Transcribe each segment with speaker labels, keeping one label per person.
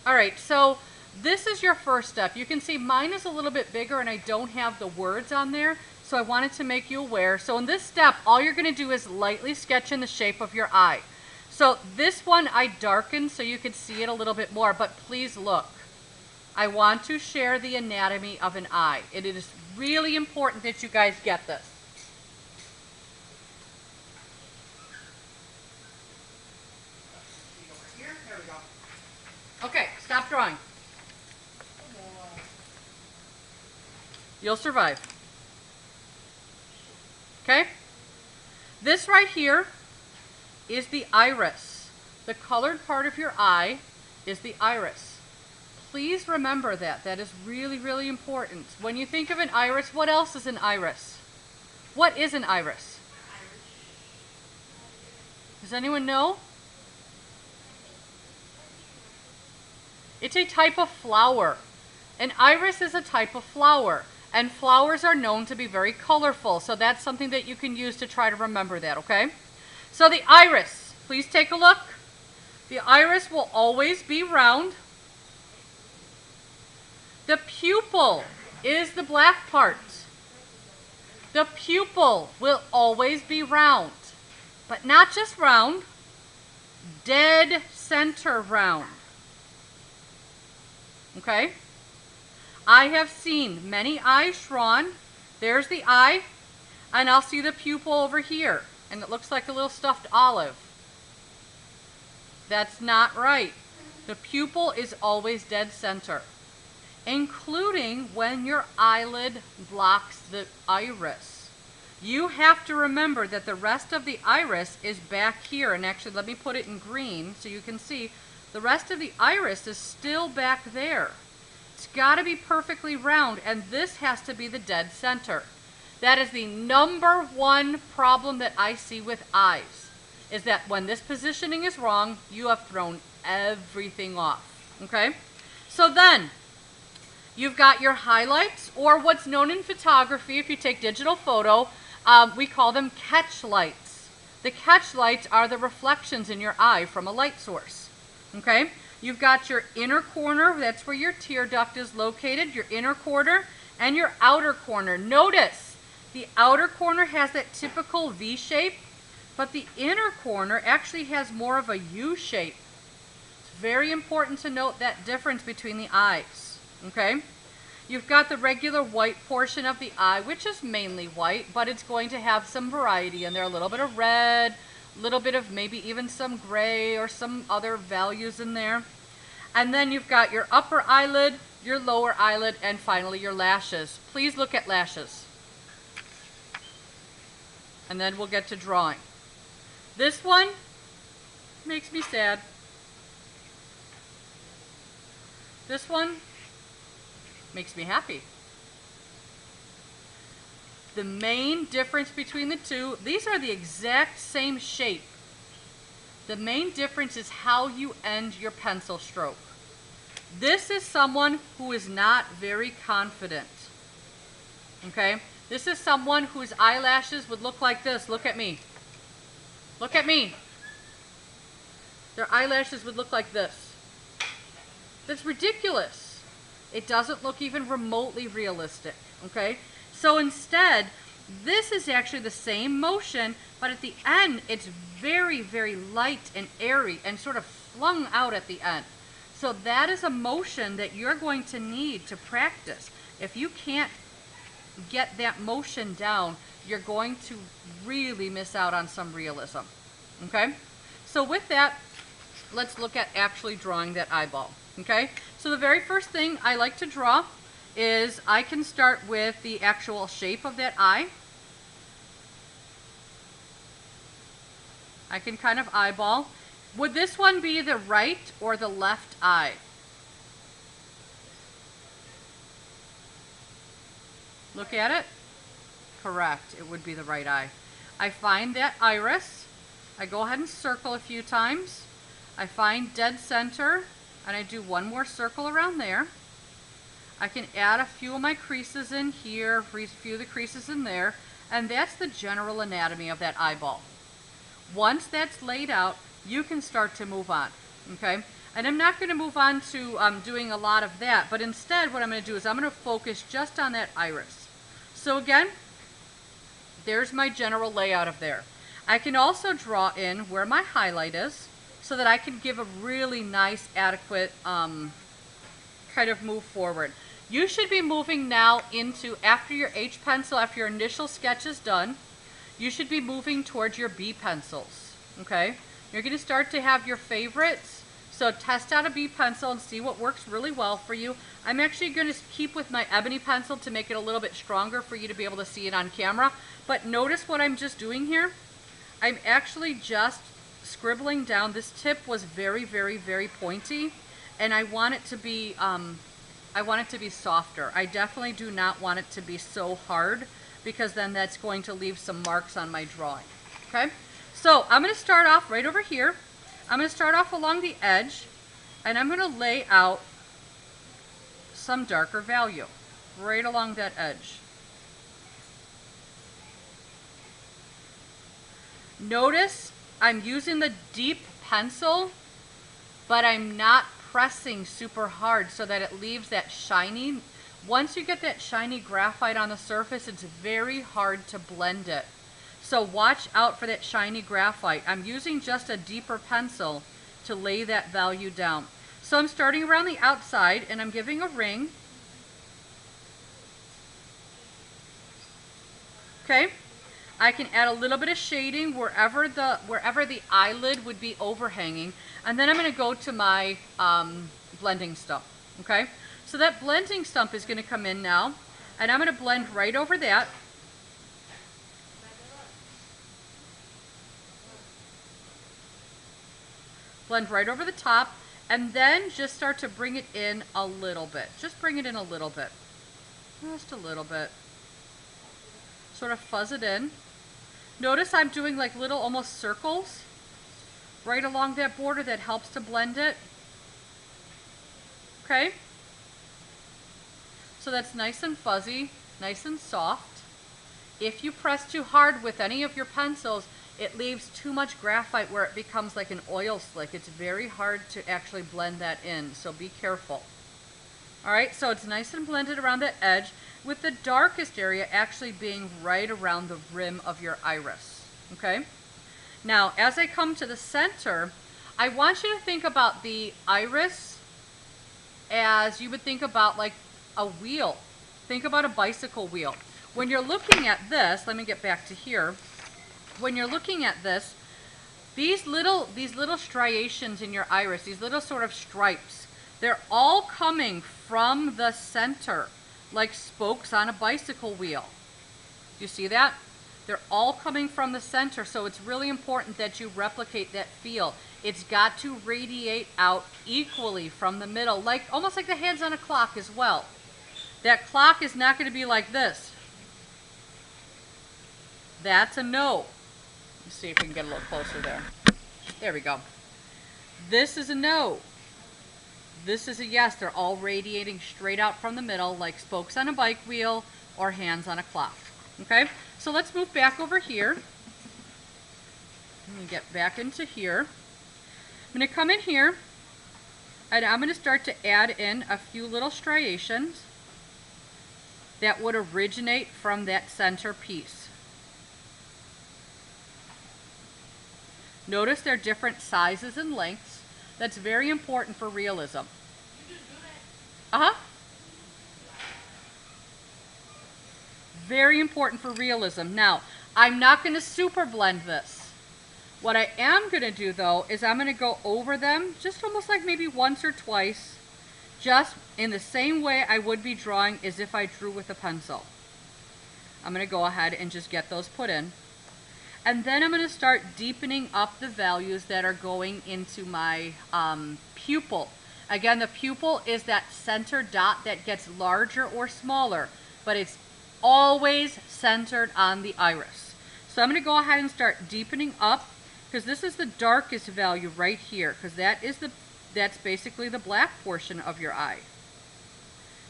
Speaker 1: All right, so this is your first step. You can see mine is a little bit bigger and I don't have the words on there, so I wanted to make you aware. So in this step, all you're going to do is lightly sketch in the shape of your eye. So this one I darkened so you could see it a little bit more, but please look. I want to share the anatomy of an eye. It is really important that you guys get this. Okay, stop drawing. You'll survive. Okay? This right here is the iris. The colored part of your eye is the iris. Please remember that. That is really, really important. When you think of an iris, what else is an iris? What is an iris? Does anyone know? It's a type of flower. An iris is a type of flower, and flowers are known to be very colorful, so that's something that you can use to try to remember that, okay? So the iris, please take a look. The iris will always be round. The pupil is the black part. The pupil will always be round, but not just round, dead center round. Okay? I have seen many eyes drawn. There's the eye, and I'll see the pupil over here, and it looks like a little stuffed olive. That's not right. The pupil is always dead center, including when your eyelid blocks the iris. You have to remember that the rest of the iris is back here, and actually let me put it in green so you can see the rest of the iris is still back there. It's got to be perfectly round, and this has to be the dead center. That is the number one problem that I see with eyes, is that when this positioning is wrong, you have thrown everything off. Okay? So then, you've got your highlights, or what's known in photography, if you take digital photo, we call them catch lights. The catch lights are the reflections in your eye from a light source. Okay, you've got your inner corner, that's where your tear duct is located, your inner corner, and your outer corner. Notice, the outer corner has that typical V shape, but the inner corner actually has more of a U shape. It's very important to note that difference between the eyes. Okay, you've got the regular white portion of the eye, which is mainly white, but it's going to have some variety in there, a little bit of red, little bit of maybe even some gray or some other values in there. And then you've got your upper eyelid, your lower eyelid, and finally your lashes. Please look at lashes. And then we'll get to drawing. This one makes me sad. This one makes me happy. The main difference between the two, these are the exact same shape. The main difference is how you end your pencil stroke. This is someone who is not very confident. Okay? This is someone whose eyelashes would look like this. Look at me. Look at me. Their eyelashes would look like this. That's ridiculous. It doesn't look even remotely realistic. Okay? So instead, this is actually the same motion, but at the end, it's very, very light and airy and sort of flung out at the end. So that is a motion that you're going to need to practice. If you can't get that motion down, you're going to really miss out on some realism. Okay? So with that, let's look at actually drawing that eyeball. Okay? So the very first thing I like to draw is I can start with the actual shape of that eye. I can kind of eyeball. Would this one be the right or the left eye? Look at it. Correct. It would be the right eye. I find that iris. I go ahead and circle a few times. I find dead center, and I do one more circle around there. I can add a few of my creases in here, a few of the creases in there, and that's the general anatomy of that eyeball. Once that's laid out, you can start to move on, okay? And I'm not going to move on to doing a lot of that, but instead what I'm going to do is I'm going to focus just on that iris. So again, there's my general layout of there. I can also draw in where my highlight is so that I can give a really nice, adequate kind of move forward. You should be moving now into, after your H pencil, after your initial sketch is done, you should be moving towards your B pencils, okay? You're going to start to have your favorites. So test out a B pencil and see what works really well for you. I'm actually going to keep with my ebony pencil to make it a little bit stronger for you to be able to see it on camera. But notice what I'm just doing here. I'm actually just scribbling down. This tip was very, very, very pointy, and I want it to be softer. I definitely do not want it to be so hard, because then that's going to leave some marks on my drawing. Okay, so I'm going to start off right over here. I'm going to start off along the edge, and I'm going to lay out some darker value right along that edge. Notice I'm using the deep pencil, but I'm not pressing super hard so that it leaves that shiny. Once you get that shiny graphite on the surface, it's very hard to blend it. So watch out for that shiny graphite. I'm using just a deeper pencil to lay that value down. So I'm starting around the outside and I'm giving a ring. Okay, I can add a little bit of shading wherever the eyelid would be overhanging, and then I'm going to go to my blending stump. Okay, so that blending stump is going to come in now, and I'm going to blend right over that. Blend right over the top, and then just start to bring it in a little bit. Just bring it in a little bit. Just a little bit. Sort of fuzz it in. Notice I'm doing like little almost circles right along that border. That helps to blend it. Okay? So that's nice and fuzzy, nice and soft. If you press too hard with any of your pencils, it leaves too much graphite where it becomes like an oil slick. It's very hard to actually blend that in, so be careful. Alright, so it's nice and blended around the edge, with the darkest area actually being right around the rim of your iris. Okay? Now, as I come to the center, I want you to think about the iris as you would think about like a wheel. Think about a bicycle wheel. When you're looking at this, let me get back to here. When you're looking at this, these little striations in your iris, these little sort of stripes, they're all coming from the center, like spokes on a bicycle wheel. Do you see that? They're all coming from the center, so it's really important that you replicate that feel. It's got to radiate out equally from the middle, like almost like the hands on a clock as well. That clock is not going to be like this. That's a no. Let's see if we can get a little closer there. There we go. This is a no. This is a yes. They're all radiating straight out from the middle like spokes on a bike wheel or hands on a clock. Okay, so let's move back over here. Let me get back into here. I'm going to come in here and I'm going to start to add in a few little striations that would originate from that center piece. Notice they're different sizes and lengths. That's very important for realism. Very important for realism. Now, I'm not going to super blend this. What I am going to do though is I'm going to go over them just almost like maybe once or twice, just in the same way I would be drawing as if I drew with a pencil. I'm going to go ahead and just get those put in. And then I'm going to start deepening up the values that are going into my pupil. Again, the pupil is that center dot that gets larger or smaller, but it's always centered on the iris. So I'm going to go ahead and start deepening up, because this is the darkest value right here, because that's basically the black portion of your eye.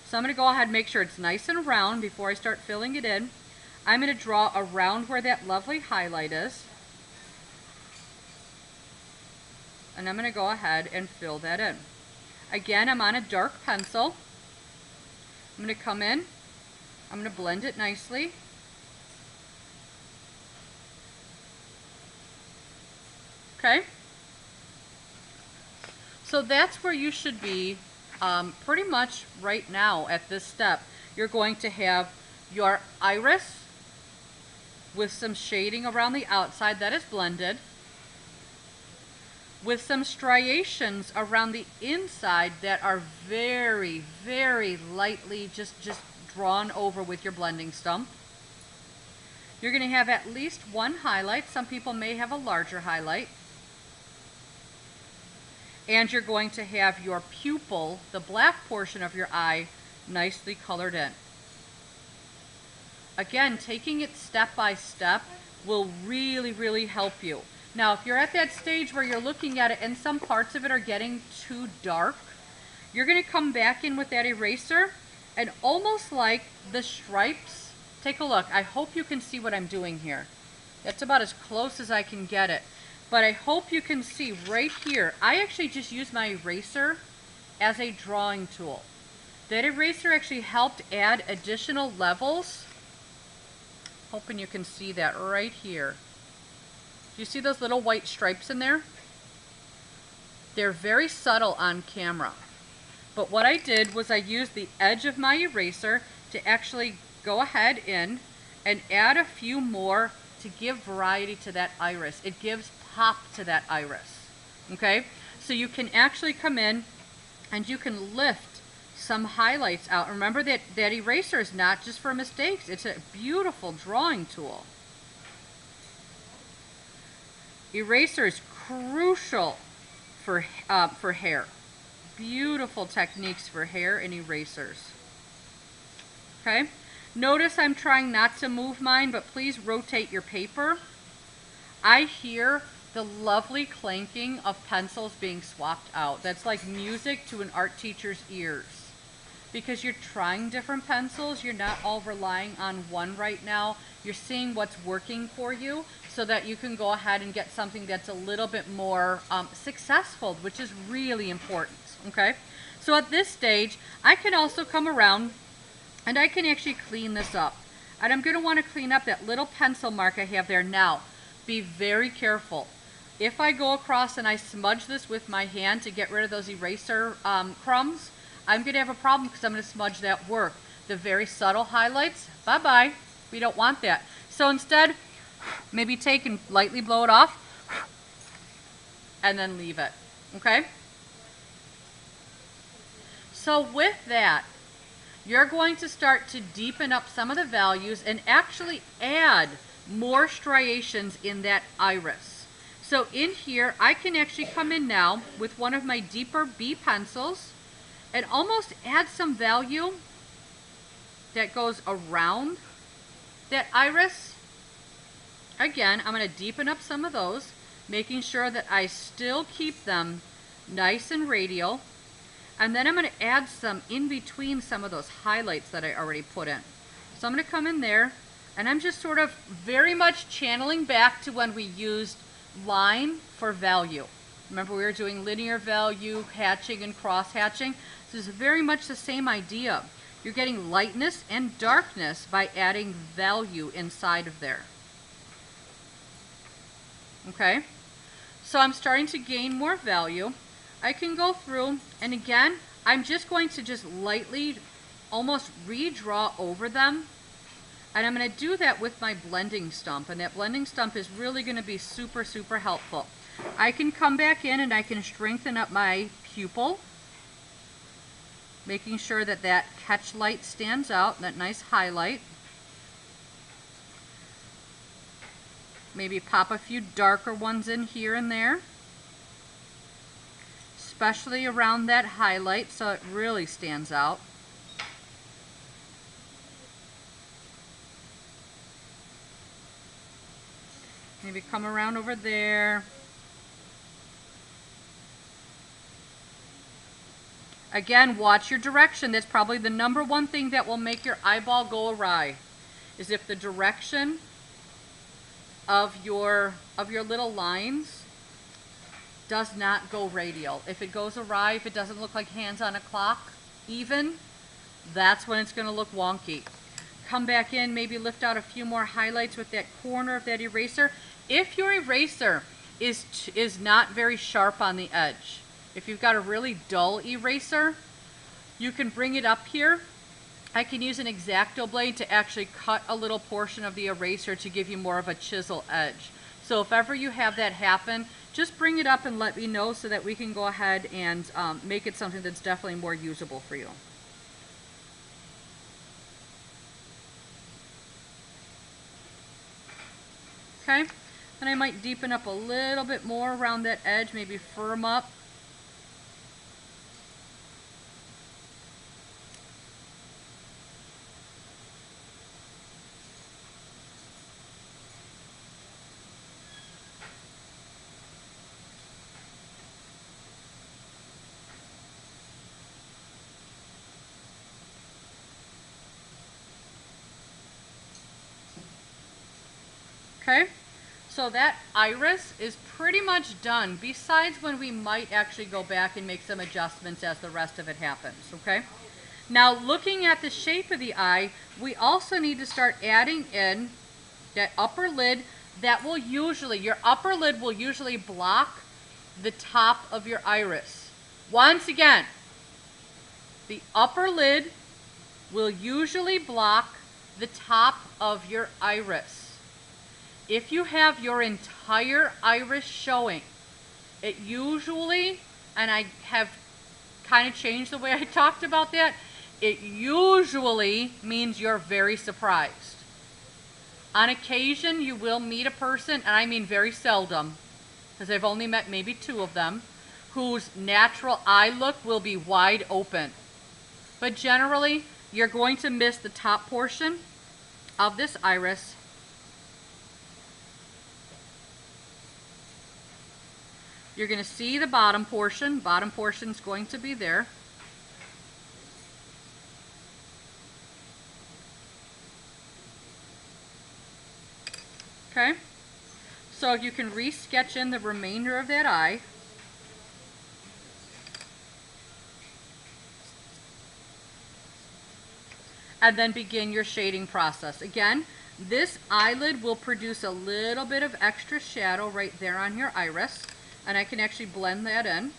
Speaker 1: So I'm going to go ahead and make sure it's nice and round before I start filling it in. I'm going to draw around where that lovely highlight is. And I'm going to go ahead and fill that in. Again, I'm on a dark pencil. I'm going to come in. I'm going to blend it nicely. Okay? So that's where you should be pretty much right now at this step. You're going to have your iris with some shading around the outside that is blended, with some striations around the inside that are very, very lightly just drawn over with your blending stump. You're going to have at least one highlight. Some people may have a larger highlight. And you're going to have your pupil, the black portion of your eye, nicely colored in. Again, taking it step by step will really, really help you. Now, if you're at that stage where you're looking at it and some parts of it are getting too dark, you're going to come back in with that eraser and almost like the stripes, take a look. I hope you can see what I'm doing here. That's about as close as I can get it. But I hope you can see right here, I actually just used my eraser as a drawing tool. That eraser actually helped add additional levels. Hoping you can see that right here. Do you see those little white stripes in there? They're very subtle on camera. But what I did was I used the edge of my eraser to actually go ahead in and add a few more to give variety to that iris. It gives pop to that iris. Okay? So you can actually come in and you can lift some highlights out. Remember that eraser is not just for mistakes. It's a beautiful drawing tool. Eraser is crucial for hair. Beautiful techniques for hair and erasers. Okay? Notice I'm trying not to move mine, but please rotate your paper. I hear the lovely clanking of pencils being swapped out. That's like music to an art teacher's ears. Because you're trying different pencils, you're not all relying on one right now. You're seeing what's working for you so that you can go ahead and get something that's a little bit more successful, which is really important, okay? So at this stage, I can also come around and I can actually clean this up. And I'm going to want to clean up that little pencil mark I have there. Now, be very careful. If I go across and I smudge this with my hand to get rid of those eraser crumbs, I'm going to have a problem because I'm going to smudge that work. The very subtle highlights, bye-bye. We don't want that. So instead, maybe take and lightly blow it off and then leave it, okay? So with that, you're going to start to deepen up some of the values and actually add more striations in that iris. So in here, I can actually come in now with one of my deeper B pencils and almost add some value that goes around that iris. Again, I'm going to deepen up some of those, making sure that I still keep them nice and radial. And then I'm going to add some in between some of those highlights that I already put in. So I'm going to come in there, and I'm just sort of very much channeling back to when we used line for value. Remember, we were doing linear value, hatching, and cross-hatching. This is very much the same idea. You're getting lightness and darkness by adding value inside of there. Okay? So I'm starting to gain more value. I can go through, and again, I'm just going to just lightly almost redraw over them. And I'm going to do that with my blending stump. And that blending stump is really going to be super, super helpful. I can come back in and I can strengthen up my pupil, making sure that that catch light stands out, that nice highlight. Maybe pop a few darker ones in here and there, especially around that highlight so it really stands out. Maybe come around over there. Again, watch your direction. That's probably the number one thing that will make your eyeball go awry, is if the direction of your little lines does not go radial. If it goes awry, if it doesn't look like hands on a clock, even, that's when it's going to look wonky. Come back in, maybe lift out a few more highlights with that corner of that eraser. If your eraser is not very sharp on the edge, if you've got a really dull eraser, you can bring it up here. I can use an X-Acto blade to actually cut a little portion of the eraser to give you more of a chisel edge. So if ever you have that happen, just bring it up and let me know so that we can go ahead and make it something that's definitely more usable for you. Okay, and I might deepen up a little bit more around that edge, maybe firm up. Okay, so that iris is pretty much done, besides when we might actually go back and make some adjustments as the rest of it happens, okay? Now, looking at the shape of the eye, we also need to start adding in that upper lid that will usually, your upper lid will usually block the top of your iris. Once again, the upper lid will usually block the top of your iris. If you have your entire iris showing, it usually, and I have kind of changed the way I talked about that, it usually means you're very surprised. On occasion, you will meet a person, and I mean very seldom, because I've only met maybe 2 of them, whose natural eye look will be wide open. But generally, you're going to miss the top portion of this iris. You're going to see the bottom portion. Bottom portion is going to be there. Okay, so you can re-sketch in the remainder of that eye. And then begin your shading process. Again, this eyelid will produce a little bit of extra shadow right there on your iris. And I can actually blend that in.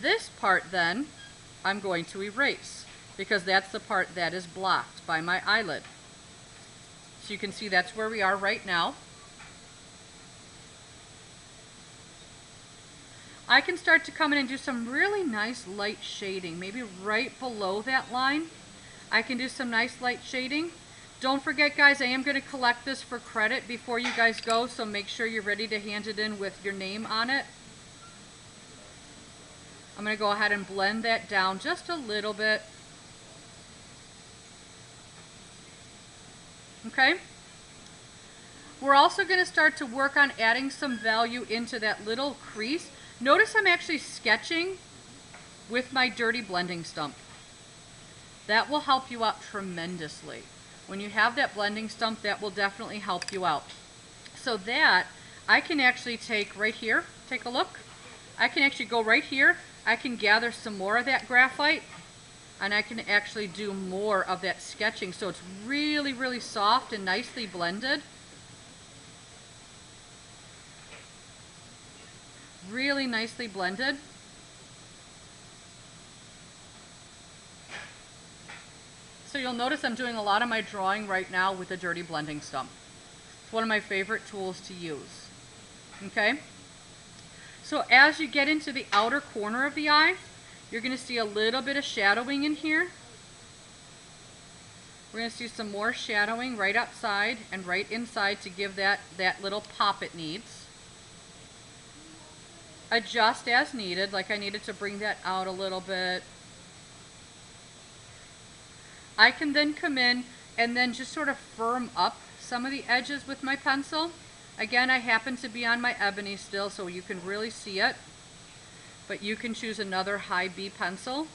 Speaker 1: This part then, I'm going to erase, because that's the part that is blocked by my eyelid. So you can see that's where we are right now. I can start to come in and do some really nice light shading, maybe right below that line. I can do some nice light shading. Don't forget, guys, I am going to collect this for credit before you guys go, so make sure you're ready to hand it in with your name on it. I'm going to go ahead and blend that down just a little bit. Okay? We're also going to start to work on adding some value into that little crease. Notice I'm actually sketching with my dirty blending stump. That will help you out tremendously. When you have that blending stump, that will definitely help you out. So that, I can actually take right here, take a look. I can actually go right here. I can gather some more of that graphite, and I can actually do more of that sketching. So it's really, really soft and nicely blended. Really nicely blended. So you'll notice I'm doing a lot of my drawing right now with a dirty blending stump. It's one of my favorite tools to use. Okay? So as you get into the outer corner of the eye, you're going to see a little bit of shadowing in here. We're going to see some more shadowing right outside and right inside to give that little pop it needs. Adjust as needed, like I needed to bring that out a little bit. I can then come in and then just sort of firm up some of the edges with my pencil. Again, I happen to be on my ebony still, so you can really see it. But you can choose another high B pencil.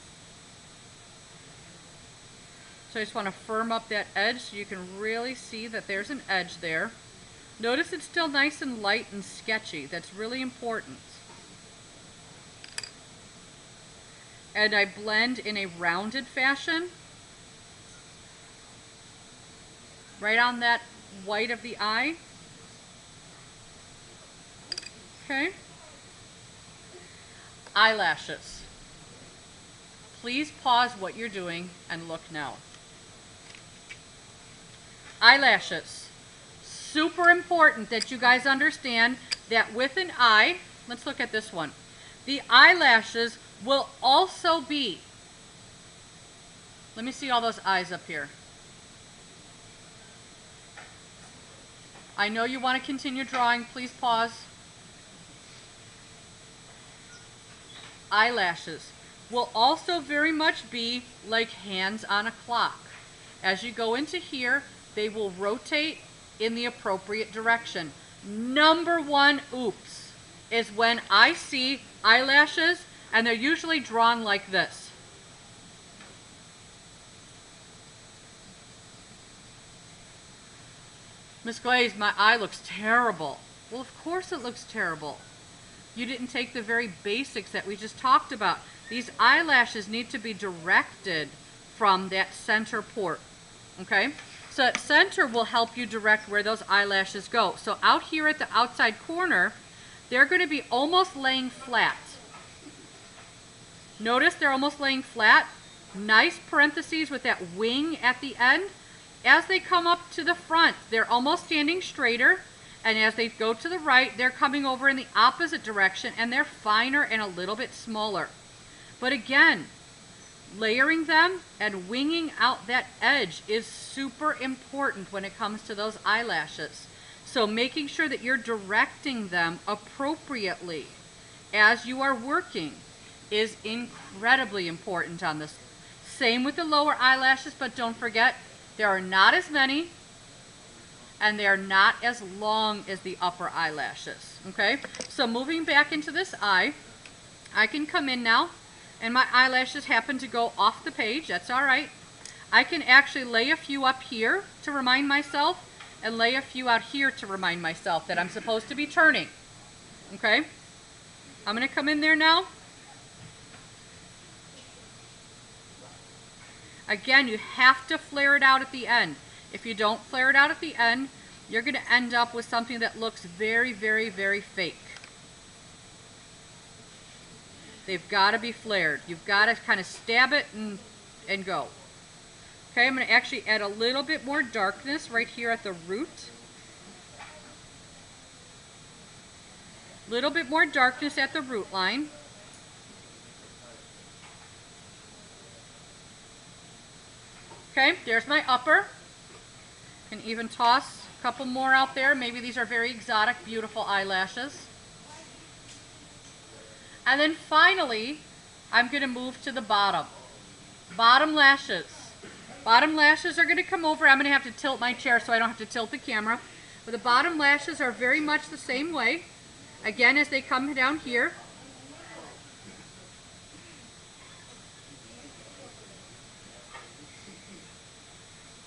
Speaker 1: So I just want to firm up that edge so you can really see that there's an edge there. Notice it's still nice and light and sketchy. That's really important. And I blend in a rounded fashion. Right on that white of the eye. Okay. Eyelashes. Please pause what you're doing and look now. Eyelashes. Super important that you guys understand that with an eye, let's look at this one. The eyelashes will also be, let me see all those eyes up here. I know you want to continue drawing, please pause. Eyelashes will also very much be like hands on a clock. As you go into here, they will rotate in the appropriate direction. Number one oops is when I see eyelashes and they're usually drawn like this. Miss Glaze, my eye looks terrible. Well, of course it looks terrible. You didn't take the very basics that we just talked about. These eyelashes need to be directed from that center port, okay? So that center will help you direct where those eyelashes go. So out here at the outside corner, they're going to be almost laying flat. Notice they're almost laying flat. Nice parentheses with that wing at the end. As they come up to the front, they're almost standing straighter. And as they go to the right, they're coming over in the opposite direction, and they're finer and a little bit smaller. But again, layering them and winging out that edge is super important when it comes to those eyelashes. So making sure that you're directing them appropriately as you are working is incredibly important on this. Same with the lower eyelashes, but don't forget, there are not as many and they are not as long as the upper eyelashes, okay? So moving back into this eye, I can come in now, and my eyelashes happen to go off the page. That's all right. I can actually lay a few up here to remind myself, and lay a few out here to remind myself that I'm supposed to be turning, okay? I'm gonna come in there now. Again, you have to flare it out at the end. If you don't flare it out at the end, you're going to end up with something that looks very, very, very fake. They've got to be flared. You've got to kind of stab it and go. Okay, I'm going to actually add a little bit more darkness right here at the root. A little bit more darkness at the root line. Okay, there's my upper. Can even toss a couple more out there. Maybe these are very exotic, beautiful eyelashes. And then finally, I'm going to move to the bottom. Bottom lashes. Bottom lashes are going to come over. I'm going to have to tilt my chair so I don't have to tilt the camera. But the bottom lashes are very much the same way. Again, as they come down here.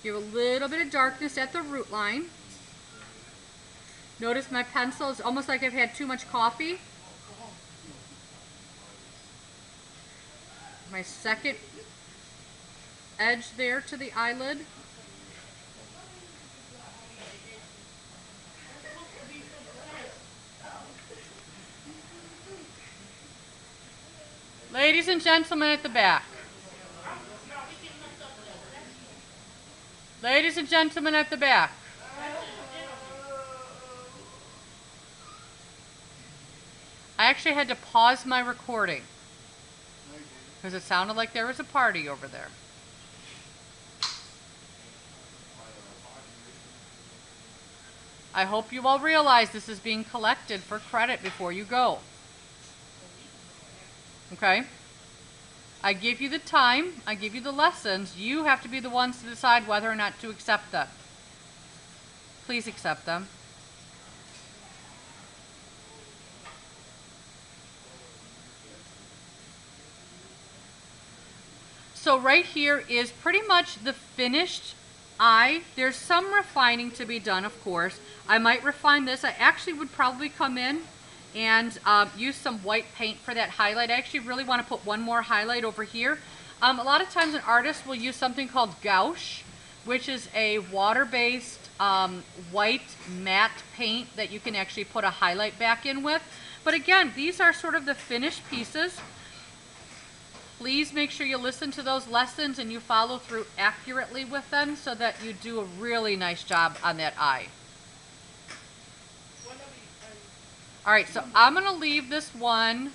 Speaker 1: Give a little bit of darkness at the root line. Notice my pencil is almost like I've had too much coffee. My second edge there to the eyelid. Ladies and gentlemen at the back. Ladies and gentlemen at the back. I actually had to pause my recording because it sounded like there was a party over there. I hope you all realize this is being collected for credit before you go. Okay? I give you the time, I give you the lessons. You have to be the ones to decide whether or not to accept them. Please accept them. So right here is pretty much the finished eye, there's some refining to be done, of course. I might refine this. I actually would probably come in and use some white paint for that highlight. I actually really want to put one more highlight over here. A lot of times an artist will use something called gouache, which is a water-based white matte paint that you can actually put a highlight back in with. But again, these are sort of the finished pieces. Please make sure you listen to those lessons and you follow through accurately with them so that you do a really nice job on that eye. All right, so I'm going to leave this one